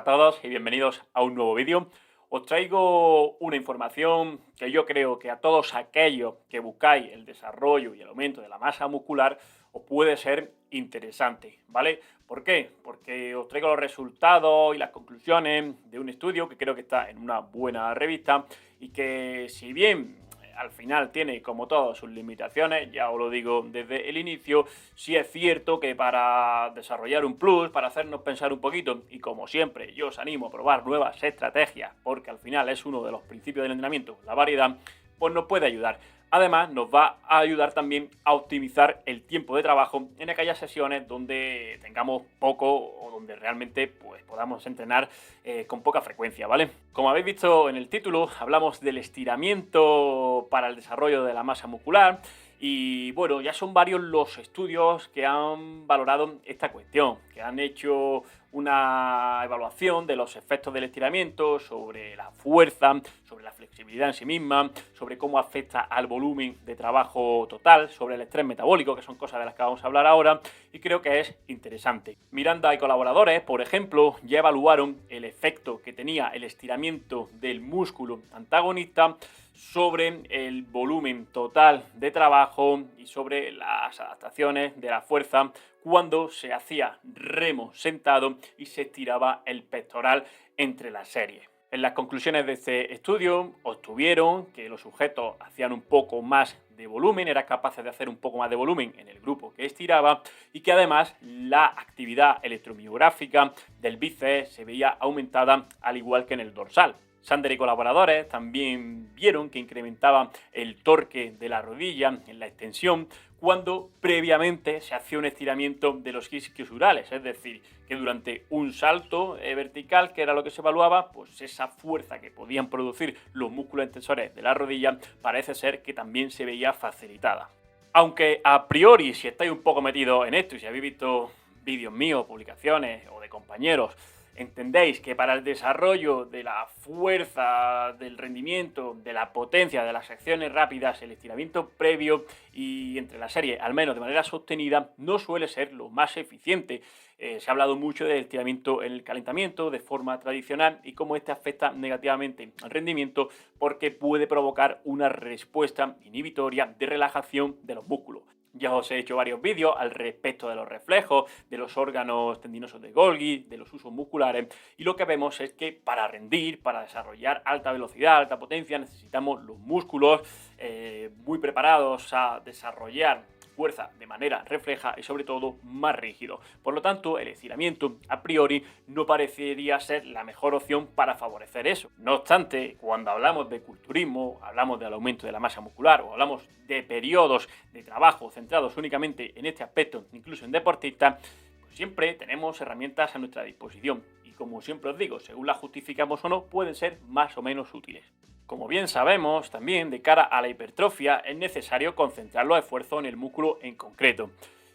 a todos y bienvenidos a un nuevo vídeo. Os traigo una información que yo creo que a todos aquellos que buscáis el desarrollo y el aumento de la masa muscular os puede ser interesante, ¿vale? ¿Por qué? Porque os traigo los resultados y las conclusiones de un estudio que creo que está en una buena revista y que, si bien al final tiene, como todo, sus limitaciones, ya os lo digo desde el inicio, sí es cierto que para desarrollar un plus, para hacernos pensar un poquito, y como siempre yo os animo a probar nuevas estrategias, porque al final es uno de los principios del entrenamiento, la variedad, pues nos puede ayudar. Además, nos va a ayudar también a optimizar el tiempo de trabajo en aquellas sesiones donde tengamos poco o donde realmente pues, podamos entrenar con poca frecuencia, ¿vale? Como habéis visto en el título, hablamos del estiramiento para el desarrollo de la masa muscular. Y bueno, ya son varios los estudios que han valorado esta cuestión, que han hecho una evaluación de los efectos del estiramiento sobre la fuerza, sobre la flexibilidad en sí misma, sobre cómo afecta al volumen de trabajo total, sobre el estrés metabólico, que son cosas de las que vamos a hablar ahora, y creo que es interesante. Miranda y colaboradores, por ejemplo, ya evaluaron el efecto que tenía el estiramiento del músculo antagonista sobre el volumen total de trabajo y sobre las adaptaciones de la fuerza cuando se hacía remo sentado y se estiraba el pectoral entre las series. En las conclusiones de este estudio obtuvieron que los sujetos hacían un poco más de volumen, eran capaces de hacer un poco más de volumen en el grupo que estiraba y que además la actividad electromiográfica del bíceps se veía aumentada al igual que en el dorsal. Sander y colaboradores también vieron que incrementaba el torque de la rodilla en la extensión cuando previamente se hacía un estiramiento de los isquiosurales, es decir, que durante un salto vertical, que era lo que se evaluaba, pues esa fuerza que podían producir los músculos extensores de la rodilla parece ser que también se veía facilitada. Aunque a priori, si estáis un poco metidos en esto y si habéis visto vídeos míos, publicaciones o de compañeros, entendéis que para el desarrollo de la fuerza, del rendimiento, de la potencia, de las acciones rápidas, el estiramiento previo y entre la serie, al menos de manera sostenida, no suele ser lo más eficiente. Se ha hablado mucho del estiramiento en el calentamiento de forma tradicional y cómo este afecta negativamente al rendimiento porque puede provocar una respuesta inhibitoria de relajación de los músculos. Ya os he hecho varios vídeos al respecto de los reflejos, de los órganos tendinosos de Golgi, de los usos musculares, y lo que vemos es que para rendir, para desarrollar alta velocidad, alta potencia, necesitamos los músculos muy preparados a desarrollar fuerza de manera refleja y sobre todo más rígido. Por lo tanto, el estiramiento a priori no parecería ser la mejor opción para favorecer eso. No obstante, cuando hablamos de culturismo, hablamos del aumento de la masa muscular o hablamos de periodos de trabajo centrados únicamente en este aspecto, incluso en deportistas, pues siempre tenemos herramientas a nuestra disposición y, como siempre os digo, según las justificamos o no, pueden ser más o menos útiles. Como bien sabemos, también de cara a la hipertrofia es necesario concentrar los esfuerzos en el músculo en concreto.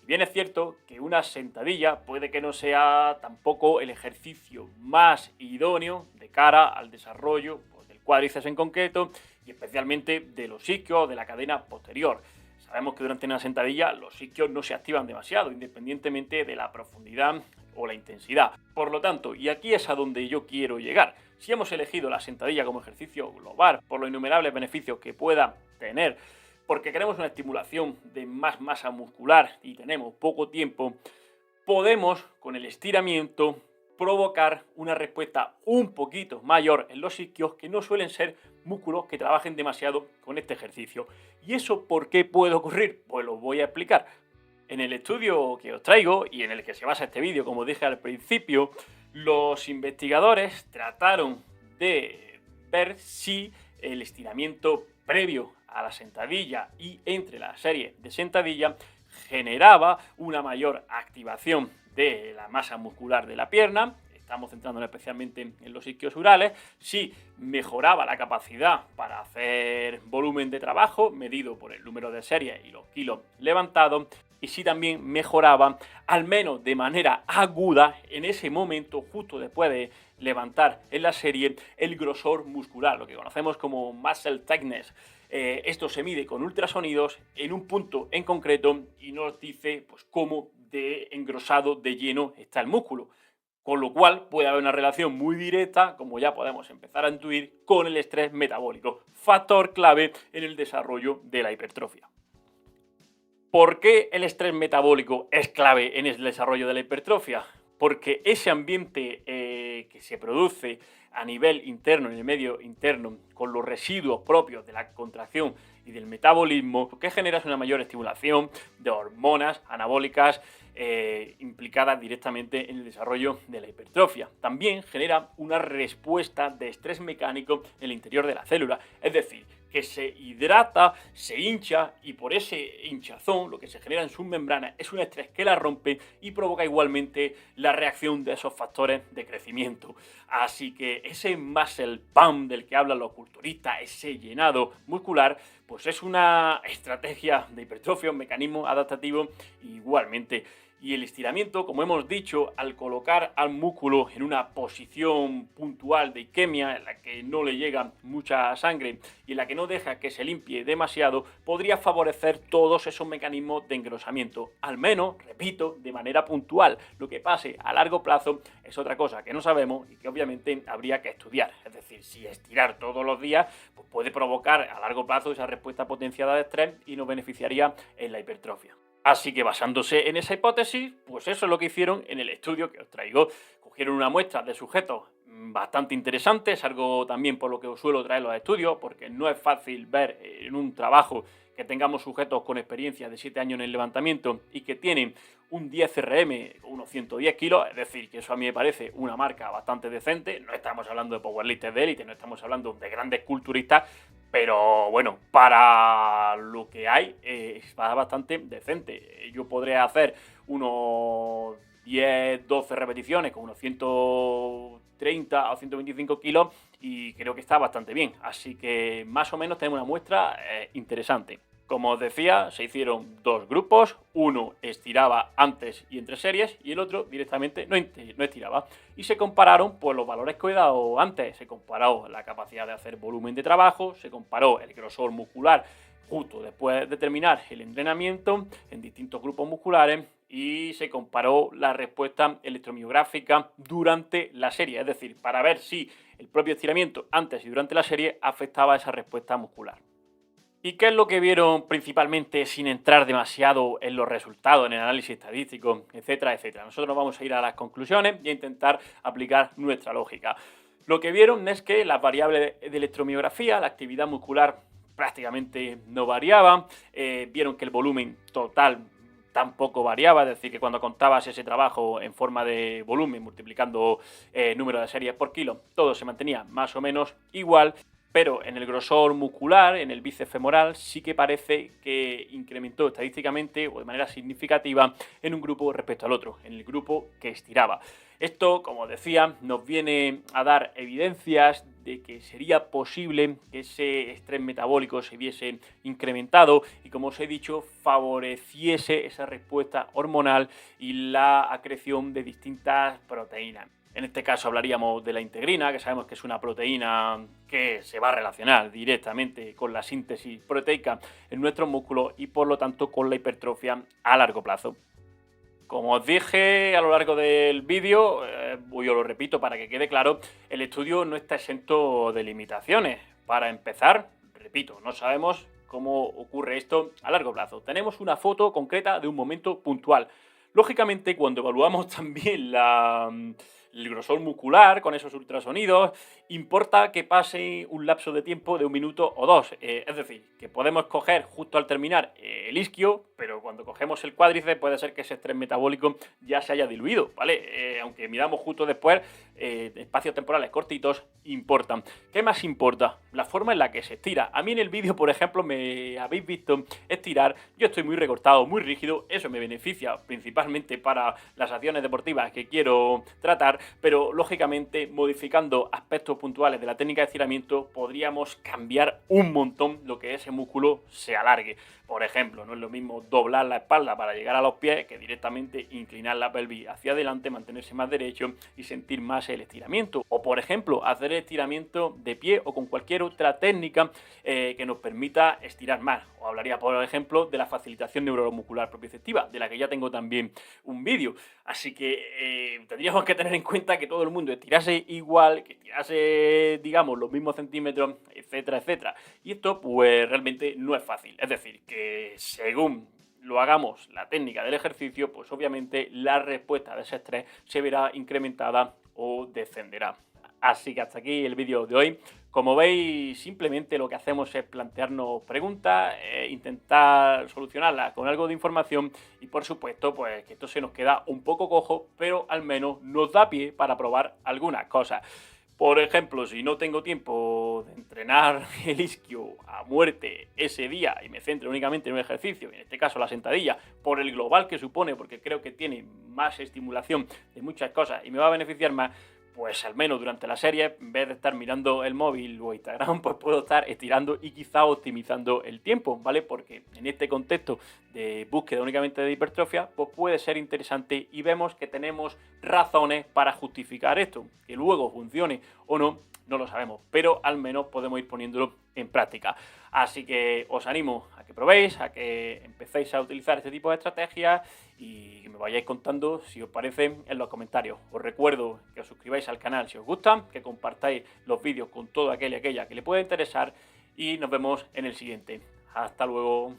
Si bien es cierto que una sentadilla puede que no sea tampoco el ejercicio más idóneo de cara al desarrollo pues, del cuádriceps en concreto y especialmente de los isquios de la cadena posterior. Sabemos que durante una sentadilla los isquios no se activan demasiado, independientemente de la profundidad o la intensidad. Por lo tanto, y aquí es a donde yo quiero llegar, si hemos elegido la sentadilla como ejercicio global por los innumerables beneficios que pueda tener, porque queremos una estimulación de más masa muscular y tenemos poco tiempo, podemos con el estiramiento provocar una respuesta un poquito mayor en los isquios, que no suelen ser músculos que trabajen demasiado con este ejercicio. ¿Y eso por qué puede ocurrir? Pues lo voy a explicar. En el estudio que os traigo y en el que se basa este vídeo, como dije al principio, los investigadores trataron de ver si el estiramiento previo a la sentadilla y entre la serie de sentadilla generaba una mayor activación de la masa muscular de la pierna. Estamos centrándonos especialmente en los isquiosurales, si mejoraba la capacidad para hacer volumen de trabajo medido por el número de series y los kilos levantados, y si también mejoraba, al menos de manera aguda, en ese momento, justo después de levantar en la serie, el grosor muscular, lo que conocemos como muscle thickness. Esto se mide con ultrasonidos en un punto en concreto y nos dice pues, cómo de engrosado, de lleno está el músculo. Con lo cual puede haber una relación muy directa, como ya podemos empezar a intuir, con el estrés metabólico, factor clave en el desarrollo de la hipertrofia. ¿Por qué el estrés metabólico es clave en el desarrollo de la hipertrofia? Porque ese ambiente que se produce a nivel interno, en el medio interno, con los residuos propios de la contracción y del metabolismo, lo que genera es una mayor estimulación de hormonas anabólicas implicadas directamente en el desarrollo de la hipertrofia. También genera una respuesta de estrés mecánico en el interior de la célula, es decir, que se hidrata, se hincha y por ese hinchazón lo que se genera en sus membranas es un estrés que la rompe y provoca igualmente la reacción de esos factores de crecimiento. Así que ese muscle pump del que hablan los culturistas, ese llenado muscular, pues es una estrategia de hipertrofia, un mecanismo adaptativo igualmente. Y el estiramiento, como hemos dicho, al colocar al músculo en una posición puntual de isquemia, en la que no le llega mucha sangre y en la que no deja que se limpie demasiado, podría favorecer todos esos mecanismos de engrosamiento. Al menos, repito, de manera puntual. Lo que pase a largo plazo es otra cosa que no sabemos y que obviamente habría que estudiar. Es decir, si estirar todos los días, pues puede provocar a largo plazo esa respuesta potenciada de estrés y nos beneficiaría en la hipertrofia. Así que basándose en esa hipótesis, pues eso es lo que hicieron en el estudio que os traigo. Cogieron una muestra de sujetos bastante interesantes, algo también por lo que os suelo traer los estudios, porque no es fácil ver en un trabajo que tengamos sujetos con experiencia de 7 años en el levantamiento y que tienen un 10 RM con unos 110 kilos, es decir, que eso a mí me parece una marca bastante decente. No estamos hablando de powerlifters de élite, no estamos hablando de grandes culturistas, pero bueno, para lo que hay es bastante decente. Yo podré hacer unos 10, 12 repeticiones con unos 130 o 125 kilos y creo que está bastante bien. Así que más o menos tenemos una muestra interesante. Como os decía, se hicieron dos grupos, uno estiraba antes y entre series y el otro directamente no estiraba. Y se compararon pues, los valores que os he dado antes, se comparó la capacidad de hacer volumen de trabajo, se comparó el grosor muscular justo después de terminar el entrenamiento en distintos grupos musculares y se comparó la respuesta electromiográfica durante la serie, es decir, para ver si el propio estiramiento antes y durante la serie afectaba esa respuesta muscular. ¿Y qué es lo que vieron principalmente sin entrar demasiado en los resultados, en el análisis estadístico, etcétera, etcétera? Nosotros vamos a ir a las conclusiones y a intentar aplicar nuestra lógica. Lo que vieron es que las variables de electromiografía, la actividad muscular prácticamente no variaba, vieron que el volumen total tampoco variaba, es decir, que cuando contabas ese trabajo en forma de volumen, multiplicando número de series por kilo, todo se mantenía más o menos igual. Pero en el grosor muscular, en el bíceps femoral, sí que parece que incrementó estadísticamente o de manera significativa en un grupo respecto al otro, en el grupo que estiraba. Esto, como decía, nos viene a dar evidencias de que sería posible que ese estrés metabólico se viese incrementado y, como os he dicho, favoreciese esa respuesta hormonal y la acreción de distintas proteínas. En este caso hablaríamos de la integrina, que sabemos que es una proteína que se va a relacionar directamente con la síntesis proteica en nuestros músculos y por lo tanto con la hipertrofia a largo plazo. Como os dije a lo largo del vídeo, yo lo repito para que quede claro, el estudio no está exento de limitaciones. Para empezar, repito, no sabemos cómo ocurre esto a largo plazo. Tenemos una foto concreta de un momento puntual. Lógicamente, cuando evaluamos también el grosor muscular con esos ultrasonidos, importa que pase un lapso de tiempo de 1 minuto o 2. Es decir, que podemos coger justo al terminar el isquio, pero cuando cogemos el cuádriceps puede ser que ese estrés metabólico ya se haya diluido, ¿vale? Aunque miramos justo después, espacios temporales cortitos importan. ¿Qué más importa? La forma en la que se estira. A mí en el vídeo, por ejemplo, me habéis visto estirar. Yo estoy muy recortado, muy rígido. Eso me beneficia principalmente para las acciones deportivas que quiero tratar, pero lógicamente modificando aspectos puntuales de la técnica de estiramiento podríamos cambiar un montón lo que ese músculo se alargue. Por ejemplo, no es lo mismo doblar la espalda para llegar a los pies que directamente inclinar la pelvis hacia adelante, mantenerse más derecho y sentir más el estiramiento. O, por ejemplo, hacer el estiramiento de pie o con cualquier otra técnica que nos permita estirar más. O hablaría, por ejemplo, de la facilitación neuromuscular propioceptiva, de la que ya tengo también un vídeo. Así que tendríamos que tener en cuenta que todo el mundo estirase igual, que estirase, digamos, los mismos centímetros, etcétera, etcétera. Y esto, pues, realmente no es fácil. Es decir, que según lo hagamos la técnica del ejercicio, pues obviamente la respuesta de ese estrés se verá incrementada o descenderá. Así que hasta aquí el vídeo de hoy. Como veis, simplemente lo que hacemos es plantearnos preguntas, intentar solucionarlas con algo de información y, por supuesto, pues que esto se nos queda un poco cojo, pero al menos nos da pie para probar algunas cosas. Por ejemplo, si no tengo tiempo de entrenar el isquio a muerte ese día y me centro únicamente en un ejercicio, en este caso la sentadilla, por el global que supone, porque creo que tiene más estimulación de muchas cosas y me va a beneficiar más, pues al menos durante la serie, en vez de estar mirando el móvil o Instagram, pues puedo estar estirando y quizá optimizando el tiempo, ¿vale? Porque en este contexto de búsqueda únicamente de hipertrofia, pues puede ser interesante y vemos que tenemos razones para justificar esto. Que luego funcione o no, no lo sabemos, pero al menos podemos ir poniéndolo en práctica. Así que os animo a que probéis, a que empecéis a utilizar este tipo de estrategias y que me vayáis contando si os parecen en los comentarios. Os recuerdo que os suscribáis al canal si os gusta, que compartáis los vídeos con todo aquel y aquella que le pueda interesar y nos vemos en el siguiente. Hasta luego.